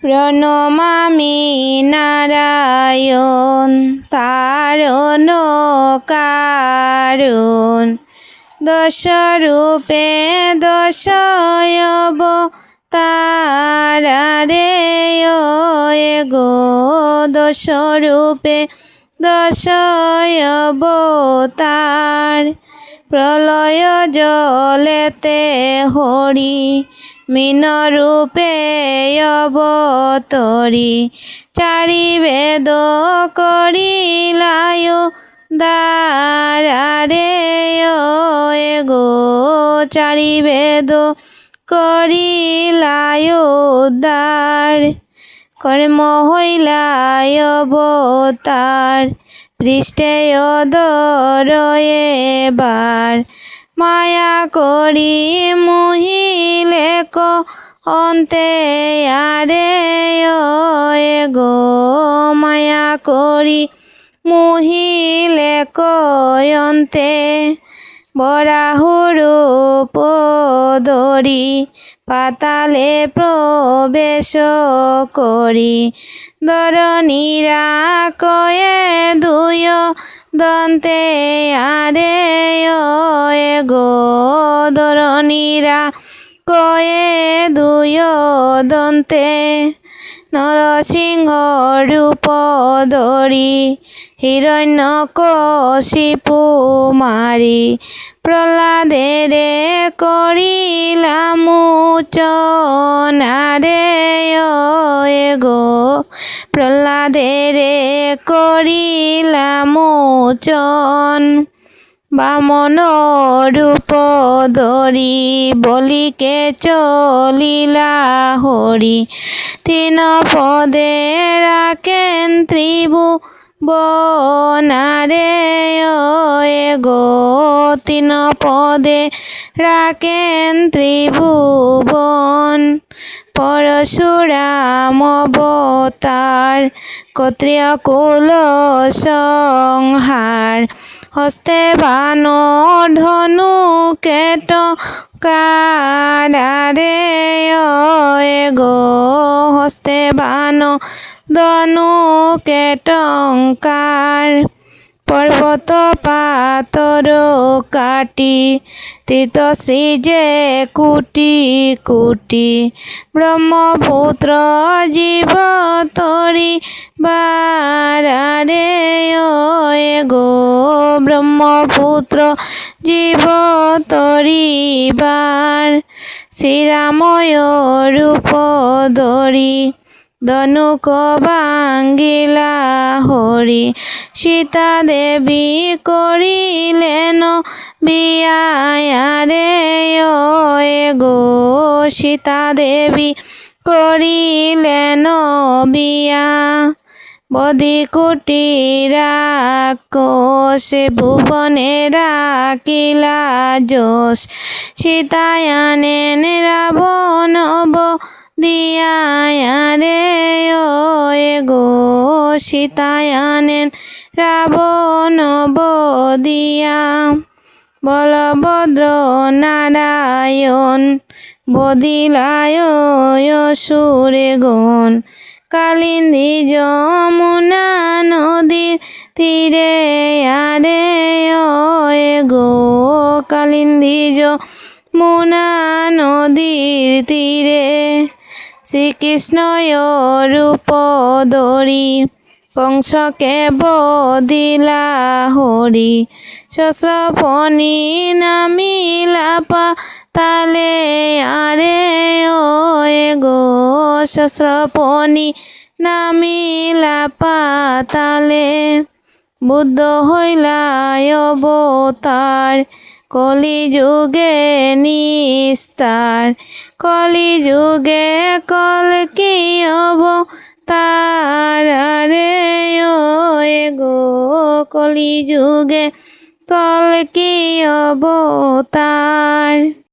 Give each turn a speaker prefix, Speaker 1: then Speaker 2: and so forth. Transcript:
Speaker 1: প্রণমামি নারায়ণ তারণ কারণ দশরূপে দশয়বতারে গো দশরূপে দশয়বতার প্রলয় জলেতে হরি মিনরূপে অবতরি চারি বেদ করিলায় দারে গো চারি বেদ করিলায় দার কর্ম হইলায় অবতার পৃষ্ঠে অদর এবার মায়া করি মহিলে অন্তে আরে গো মায়া করি মহিলে অন্তে বরাহুরূপ ধরি পাতালে প্রবেশ করি ধরণীরা কয়ে দুয় দন্তে আরে গো ধরণীরা কয়ে দুয় দন্তে নরসিংহ রূপ ধরি হিরণ্যকশিপু মারি প্রহ্লাদেরে করিলা মোচন আরে গো প্রহ্লাদেরে করিলা মোচন বামন রূপ ধরি বলিকে চলিলা হরি তিন পদে রাখেন ত্রিভুবনারে গো তিন পদে রাখেন ত্রিভুবন পরশুরাম অবতার ক্ষত্রিয় কুল সংহার হস্তে বান ধনু কেট কারে গো হস্তে বান ধনু কেটঙ্কার পর্বত পাতর কাটি তীর্থশ্রী যে কুটি কুটি ব্রহ্মপুত্র জীব তরি বারে গো ব্রহ্মপুত্র জীব তরিবার শ্রীরাময় রূপ ধরি ধনুক ভাঙ্গিলা হরি সীতা দেবী করিলেন বিয়ারে গো সীতা দেবী করিলেন বিয়া বদি কুটিরা কোষে ভুবনে রাখিলা যশ সীতায়ানেন রাবণ দিয়ারে গো সীতায়ানেন রাবণ বদিয়া বলভদ্র নারায়ণ বদিলায় সুরে গণ কালিন্দী যমুনা নদীর তীরে আরে গো কালিন্দী যমুনা নদীর তীরে শ্রীকৃষ্ণ রূপ ধরি কংসকে বদিলা হরি শস্ত্রপণি নামিলা পাতালে আরে গো শস্ত্রপণি নামিলা পাতালে বুদ্ধ হইলা অবতার কলিযুগে নিস্তার কলিযুগে কলকি অবতার রে গো কলিযুগে কলকি অবতার।